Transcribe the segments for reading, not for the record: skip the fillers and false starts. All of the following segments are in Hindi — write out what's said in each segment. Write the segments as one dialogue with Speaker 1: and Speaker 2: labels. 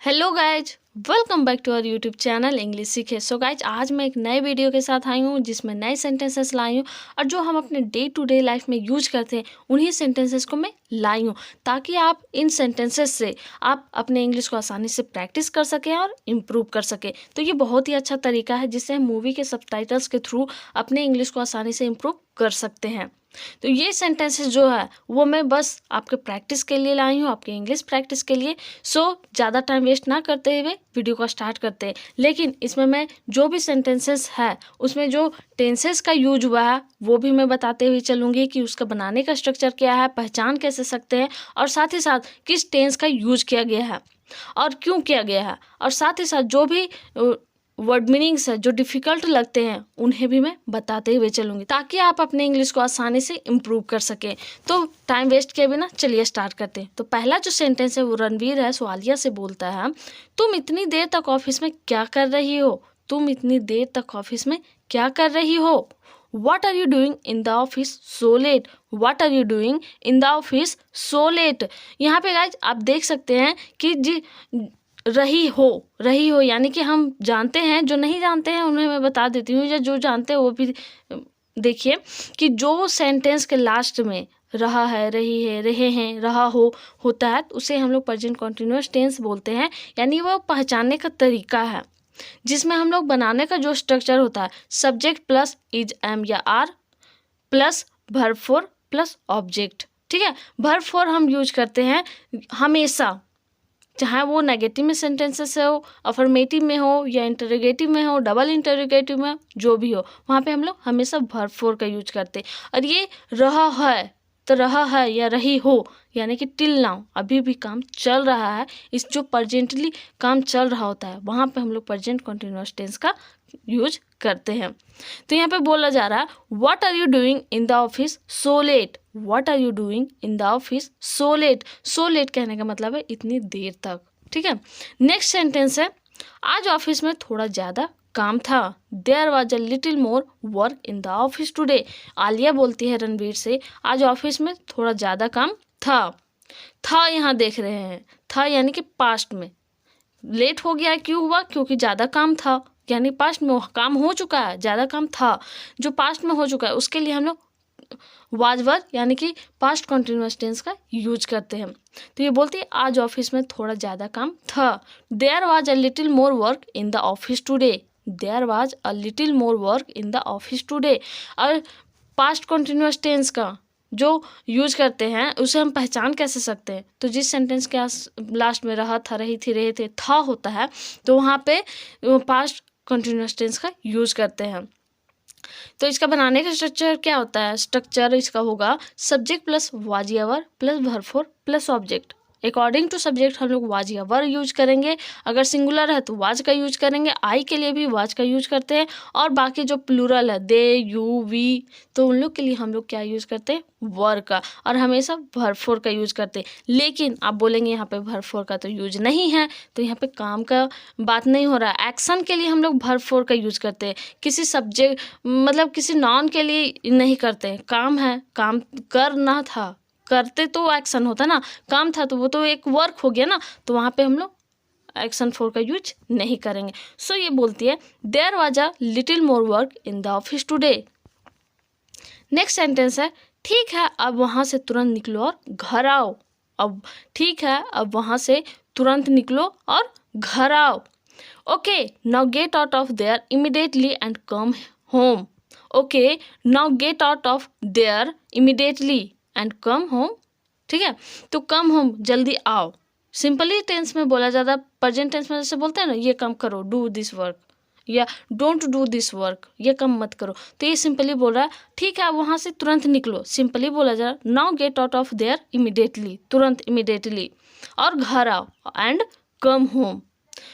Speaker 1: Hello guys, welcome back to our YouTube channel English सीखे। सो गाइज, आज मैं एक नए वीडियो के साथ आई हूँ जिसमें नए सेंटेंसेस लाई हूँ और जो हम अपने डे टू डे लाइफ में यूज करते हैं उन्हीं सेंटेंसेस को मैं लाई हूँ ताकि आप इन सेंटेंसेस से आप अपने इंग्लिश को आसानी से प्रैक्टिस कर सकें और इम्प्रूव कर सकें। तो ये बहुत ही अच्छा तरीका है जिससे हम मूवी के सबटाइटल्स के थ्रू अपने इंग्लिश को आसानी से इम्प्रूव कर सकते हैं। तो ये सेंटेंसेस जो है वो मैं बस आपके प्रैक्टिस के लिए लाई हूँ, आपके इंग्लिश प्रैक्टिस के लिए। सो ज़्यादा टाइम वेस्ट ना करते हुए वीडियो को स्टार्ट करते हैं। लेकिन इसमें मैं जो भी सेंटेंसेस है उसमें जो टेंसेस का यूज हुआ है वो भी मैं बताते हुए चलूँगी कि उसका बनाने का स्ट्रक्चर क्या है, पहचान कैसे सकते हैं और साथ ही साथ किस टेंस का यूज किया गया है और क्यों किया गया है, और साथ ही साथ जो भी वर्ड मीनिंग्स है जो डिफ़िकल्ट लगते हैं उन्हें भी मैं बताते हुए चलूँगी ताकि आप अपने इंग्लिश को आसानी से इम्प्रूव कर सकें। तो टाइम वेस्ट किए बिना चलिए स्टार्ट करते हैं। तो पहला जो सेंटेंस है वो रणवीर है, सो आलिया से बोलता है, तुम इतनी देर तक ऑफिस में क्या कर रही हो? तुम इतनी देर तक ऑफिस में क्या कर रही हो? What are you doing in the office so late? What are you doing in the office so late? यहाँ पे गाइज आप देख सकते हैं कि रही हो यानी कि हम जानते हैं, जो नहीं जानते हैं उन्हें मैं बता देती हूँ, या जो जानते हैं वो भी देखिए कि जो सेंटेंस के लास्ट में रहा है, रही है, रहे हैं, रहा हो होता है तो उसे हम लोग प्रेजेंट कॉन्टिन्यूअस टेंस बोलते हैं। यानी वो पहचानने का तरीका है जिसमें हम लोग बनाने का जो स्ट्रक्चर होता है सब्जेक्ट प्लस इज, एम या are plus verb four plus object. ठीक है, वर्ब फोर हम यूज करते हैं हमेशा, चाहे वो नेगेटिव में सेंटेंसेस हो, अफर्मेटिव में हो या इंटरोगेटिव में हो, डबल इंटरोगेटिव में जो भी हो, वहाँ पे हम लोग हमेशा वर्ब फोर का यूज करते हैं। और ये रहा है तो रहा है या रही हो यानी कि टिल नाउ अभी भी काम चल रहा है, इस जो प्रजेंटली काम चल रहा होता है वहाँ पे हम लोग प्रेजेंट कॉन्टिन्यूअस टेंस का यूज करते हैं। तो यहाँ पे बोला जा रहा है what are you doing in the office so late? What are you doing in the office so late? So late कहने का मतलब है इतनी देर तक। ठीक है, नेक्स्ट सेंटेंस है आज ऑफिस में थोड़ा ज़्यादा काम था। There was a little more work in the office today. Alia बोलती है रणवीर से आज ऑफिस में थोड़ा ज़्यादा काम था यहाँ देख रहे हैं, था यानी कि पास्ट में। लेट हो गया क्यों हुआ? क्योंकि ज़्यादा काम था, यानी पास्ट में काम हो चुका है, ज़्यादा काम था। जो पास्ट में हो चुका है उसके लिए हम लोग वाज वर यानी कि पास्ट कॉन्टिन्यूअस टेंस का यूज करते हैं। तो ये बोलती है आज ऑफिस में थोड़ा ज़्यादा काम था। There was a little more work in the office today. There was a little more work in the office today. और पास्ट कॉन्टिन्यूअस टेंस का जो यूज करते हैं उसे हम पहचान कैसे सकते हैं? तो जिस सेंटेंस के लास्ट में रहा था, रही थी, रहे थे, था होता है तो वहाँ पे पास्ट कॉन्टिन्यूअस टेंस का यूज करते हैं। तो इसका बनाने का स्ट्रक्चर क्या होता है? स्ट्रक्चर इसका होगा सब्जेक्ट प्लस वाज या were plus verb four plus object. According to subject हम लोग वाज या वर यूज करेंगे, अगर सिंगुलर है तो वाज का यूज करेंगे, आई के लिए भी वाज का यूज करते हैं, और बाकी जो प्लूरल है दे, यू, वी, तो उन लोग के लिए हम लोग क्या यूज करते हैं? वर का, और हमेशा वर्ब फोर का यूज करते हैं। लेकिन आप बोलेंगे यहाँ पे वर्ब फोर का तो यूज नहीं है, तो यहाँ पे काम का बात नहीं हो रहा है। एक्शन के लिए हम लोग वर्ब फोर का यूज करते हैं, किसी सब्जेक्ट मतलब किसी नॉन के लिए नहीं करते हैं। काम है, काम करना था, करते तो एक्शन होता ना, काम था तो वो तो एक वर्क हो गया ना, तो वहाँ पे हम लोग एक्शन फोर का यूज नहीं करेंगे। सो ये बोलती है there was a little more work in the office today. Next sentence है ठीक है अब वहाँ से तुरंत निकलो और घर आओ। अब ठीक है अब वहाँ से तुरंत निकलो और घर आओ। Okay now get out of their immediately and come home. Okay now get out of their immediately and come home. ठीक है, तो कम होम जल्दी आओ सिंपली टेंस में बोला जाता है। प्रेजेंट टेंस में जैसे बोलते हैं ना ये काम करो, डू दिस वर्क, या डोंट डू दिस वर्क, ये काम मत करो, तो ये सिंपली बोल रहा है ठीक है वहाँ से तुरंत निकलो। सिंपली बोला जा रहा है now get out of their immediately, तुरंत इमिडिएटली, और घर आओ and come home.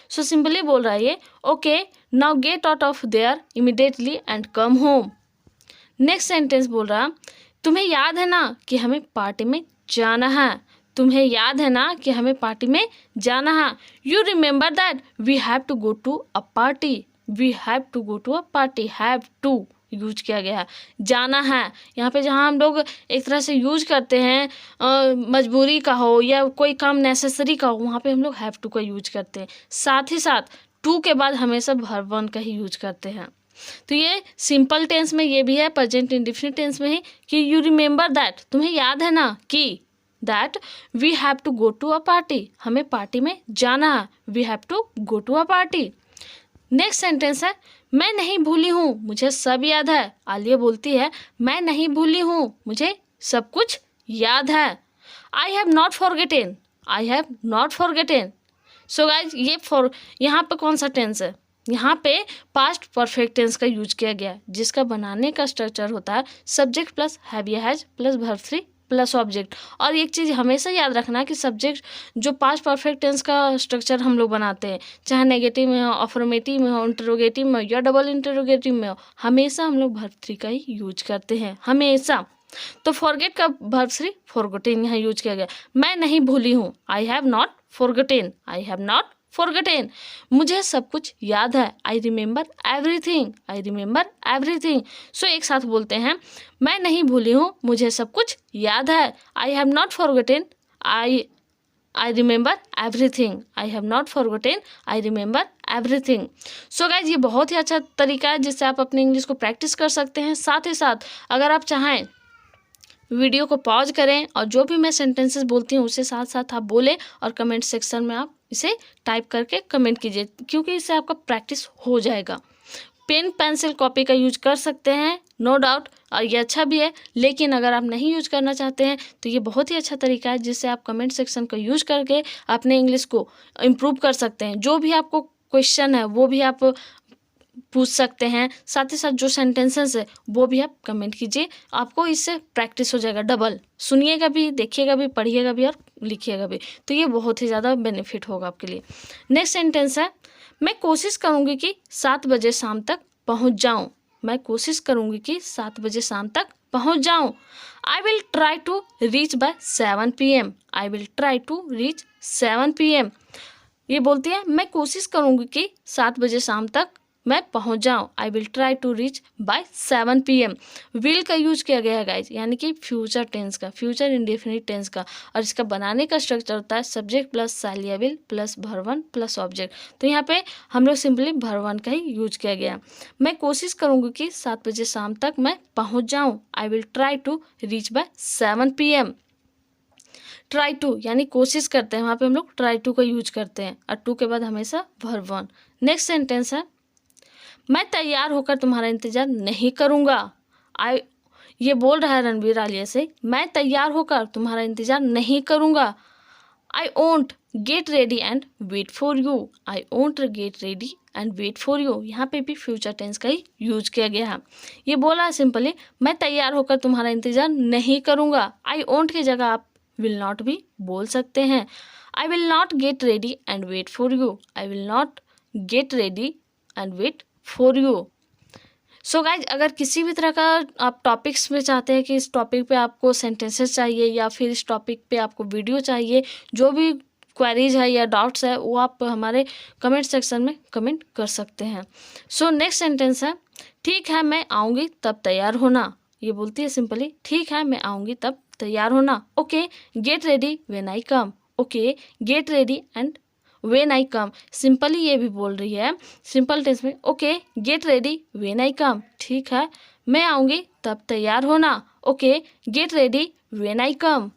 Speaker 1: So simply बोल रहा है ये okay now get out of their immediately and come home. Next sentence बोल रहा तुम्हें याद है ना कि हमें पार्टी में जाना है। तुम्हें याद है ना कि हमें पार्टी में जाना है। You remember that we have to go to a party. We have to go to a party. Have to use किया गया है। जाना है, यहाँ पे जहाँ हम लोग एक तरह से यूज करते हैं मजबूरी का हो या कोई काम नेसेसरी का हो, वहाँ पे हम लोग हैव टू का यूज करते हैं। साथ ही साथ टू के बाद हमेशा वर्ब वन का ही यूज करते हैं। तो ये सिंपल टेंस में ये भी है, प्रेजेंट इंडेफिनिट टेंस में ही कि यू रिमेंबर दैट, तुम्हें याद है ना कि that we have to go to a party, हमें पार्टी में जाना है, we have to go to a party. Next sentence है मैं नहीं भूली हूँ, मुझे सब याद है। आलिया बोलती है मैं नहीं भूली हूँ, मुझे सब कुछ याद है। I have not forgotten, I have not forgotten. So guys ये यहाँ पे कौन सा टेंस है, यहाँ पे पास्ट परफेक्ट टेंस का यूज किया गया, जिसका बनाने का स्ट्रक्चर होता है सब्जेक्ट प्लस हैव या has plus verb three plus object. और एक चीज़ हमेशा याद रखना कि सब्जेक्ट जो पास्ट परफेक्ट टेंस का स्ट्रक्चर हम लोग बनाते हैं, चाहे नेगेटिव में हो, अफर्मेटिव में हो, इंटरोगेटिव में हो या डबल इंटरोगेटिव में हो, हमेशा हम लोग वर्ब थ्री का ही यूज करते हैं, हमेशा। तो फॉरगेट का वर्ब थ्री फॉरगेटेन यहाँ यूज किया गया। मैं नहीं भूली हूँ, I have not forgotten, I have not forgotten. मुझे सब कुछ याद है, I remember everything, I remember everything. So एक साथ बोलते हैं मैं नहीं भूली हूँ, मुझे सब कुछ याद है, I have not forgotten, I remember everything, I have not forgotten, I remember everything. So guys ये बहुत ही अच्छा तरीका है जिससे आप अपनी इंग्लिश को प्रैक्टिस कर सकते हैं। साथ ही साथ अगर आप चाहें वीडियो को पॉज करें और जो भी मैं सेंटेंसेस बोलती हूँ उससे साथ साथ आप बोलें और कमेंट सेक्शन में आप इसे टाइप करके कमेंट कीजिए, क्योंकि इससे आपका प्रैक्टिस हो जाएगा। पेन पेंसिल कॉपी का यूज कर सकते हैं, नो डाउट, और ये अच्छा भी है। लेकिन अगर आप नहीं यूज करना चाहते हैं तो ये बहुत ही अच्छा तरीका है जिससे आप कमेंट सेक्शन का यूज करके अपने इंग्लिश को इम्प्रूव कर सकते हैं। जो भी आपको क्वेश्चन है वो भी आप पूछ सकते हैं, साथ ही साथ जो सेंटेंसेस है वो भी आप कमेंट कीजिए, आपको इससे प्रैक्टिस हो जाएगा डबल। सुनिएगा भी, देखिएगा भी, पढ़िएगा भी और लिखिएगा भी, तो ये बहुत ही ज़्यादा बेनिफिट होगा आपके लिए। नेक्स्ट सेंटेंस है मैं कोशिश करूँगी कि 7 बजे शाम तक पहुँच जाऊँ, मैं कोशिश करूँगी कि 7 बजे शाम तक पहुँच जाऊँ। I will try to reach by 7 PM, I will try to reach 7 PM। ये बोलती है मैं कोशिश करूँगी कि 7 बजे शाम तक मैं पहुंच जाऊं, I will try to reach by 7 PM। Will का यूज किया गया है गाइज, यानी कि फ्यूचर टेंस का, फ्यूचर इंडेफिनिट टेंस का, और इसका बनाने का स्ट्रक्चर होता है सब्जेक्ट प्लस सालिया will plus verb one plus object. तो यहाँ पे हम लोग सिंपली वर्ब वन का ही यूज किया गया। मैं कोशिश करूँगी कि 7 बजे शाम तक मैं पहुँच जाऊँ, I will try to reach by 7 PM। Try to यानी कोशिश करते हैं, वहाँ पे हम लोग ट्राई टू का यूज करते हैं, और टू के बाद हमेशा वर्ब वन। नेक्स्ट सेंटेंस है मैं तैयार होकर तुम्हारा इंतजार नहीं करूँगा। ये बोल रहा है रणवीर आलिया से, मैं तैयार होकर तुम्हारा इंतजार नहीं करूँगा। I won't get ready and wait for you, I won't get ready and wait for you. यहाँ पे भी फ्यूचर टेंस का ही यूज किया गया है। ये बोला है सिंपली मैं तैयार होकर तुम्हारा इंतजार नहीं करूँगा। आई वोंट की जगह आप विल नॉट भी बोल सकते हैं। I will not get ready and wait for you, I will not get ready and wait for you. So guys अगर किसी भी तरह का आप टॉपिक्स में चाहते हैं कि इस टॉपिक पे आपको सेंटेंसेस चाहिए या फिर इस टॉपिक पे आपको वीडियो चाहिए, जो भी क्वेरीज है या डाउट्स है वो आप हमारे कमेंट सेक्शन में कमेंट कर सकते हैं। सो नेक्स्ट सेंटेंस है ठीक है मैं आऊँगी तब तैयार होना। ये बोलती है सिंपली ठीक है मैं आऊँगी तब तैयार होना। Okay get ready when I come, okay get ready and when I come. Simply ये भी बोल रही है सिंपल टेंस में, okay get ready when I come, ठीक है मैं आऊँगी तब तैयार होना। Okay get ready when I come.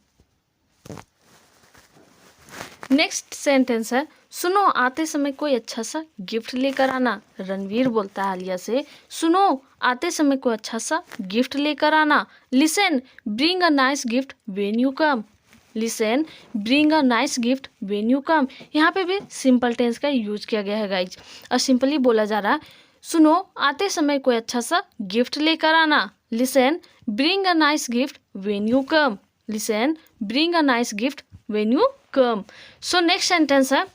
Speaker 1: Next sentence है सुनो आते समय कोई अच्छा सा गिफ्ट लेकर आना। रणवीर बोलता है आलिया से, सुनो आते समय कोई अच्छा सा गिफ्ट लेकर आना। Listen bring a nice gift when you come, listen bring a nice gift when you come. यहाँ पे भी सिंपल टेंस का यूज किया गया है गाइज, और सिंपली बोला जा रहा है सुनो आते समय कोई अच्छा सा गिफ्ट लेकर आना। Listen bring a nice gift when you come, listen bring a nice gift when you come. So next sentence है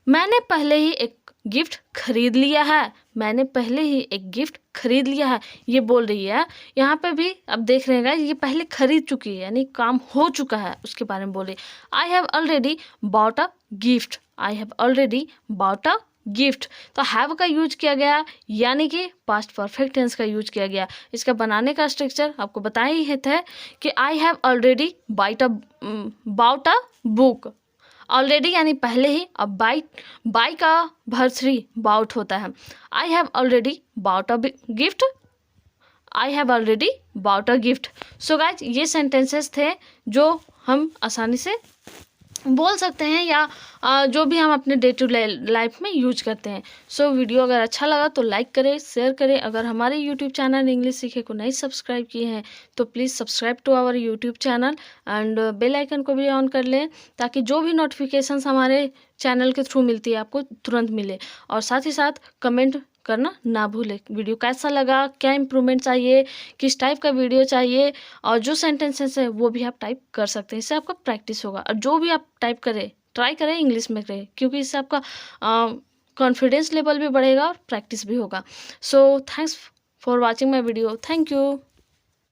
Speaker 1: मैंने पहले ही एक गिफ्ट खरीद लिया है, मैंने पहले ही एक गिफ्ट खरीद लिया है। ये बोल रही है यहाँ पे भी अब देख रहे हैं ये पहले खरीद चुकी है, यानी काम हो चुका है उसके बारे में बोल रही। आई have already bought a gift, I have already bought a gift. तो हैव का यूज किया गया, यानी कि पास्ट परफेक्ट टेंस का यूज किया गया। इसका बनाने का स्ट्रक्चर आपको बताया ही था कि I have already bought a book. Already यानी पहले ही, अब बाई का भर्सरी बाउट होता है। I have already bought a gift, I have already bought a gift. So guys ये सेंटेंसेस थे जो हम आसानी से बोल सकते हैं या जो भी हम अपने डे टू डे लाइफ में यूज करते हैं। सो वीडियो अगर अच्छा लगा तो लाइक करें, शेयर करें। अगर हमारे यूट्यूब चैनल इंग्लिश सीखे को नहीं सब्सक्राइब किए हैं तो please subscribe to our YouTube channel and bell icon को भी ऑन कर लें, ताकि जो भी नोटिफिकेशंस हमारे चैनल के थ्रू मिलती है आपको तुरंत मिले। और साथ ही साथ कमेंट करना ना भूलें, वीडियो कैसा लगा, क्या इंप्रूवमेंट चाहिए, किस टाइप का वीडियो चाहिए, और जो सेंटेंसेस है वो भी आप टाइप कर सकते हैं। इससे आपका प्रैक्टिस होगा, और जो भी आप टाइप करें ट्राई करें इंग्लिश में करें, क्योंकि इससे आपका कॉन्फिडेंस लेवल भी बढ़ेगा और प्रैक्टिस भी होगा। So thanks for watching my video. Thank you.